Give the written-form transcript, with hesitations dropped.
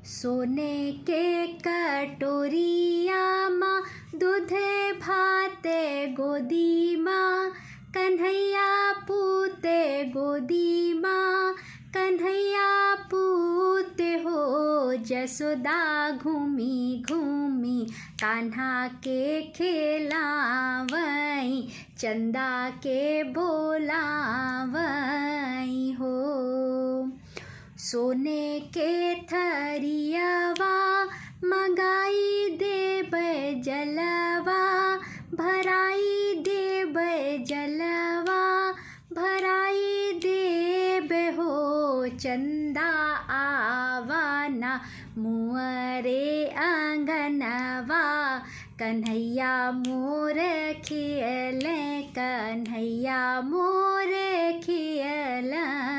सोने के कटोरिया माँ दूध भाते गोदी माँ, कन्हैया पूते गोदी माँ, कन्हैया पूते हो। जसोदा घूमी घूमी कान्हा के खेलावई, चंदा के बोलावई हो। सोने के थरियवा मगाई देब जलवा, भराई देब जलवा, भराई देब हो। चंदा आवाना मुअरे अंगनवा, कन्हैया मोर खियले, कन्हैया मोर खियला।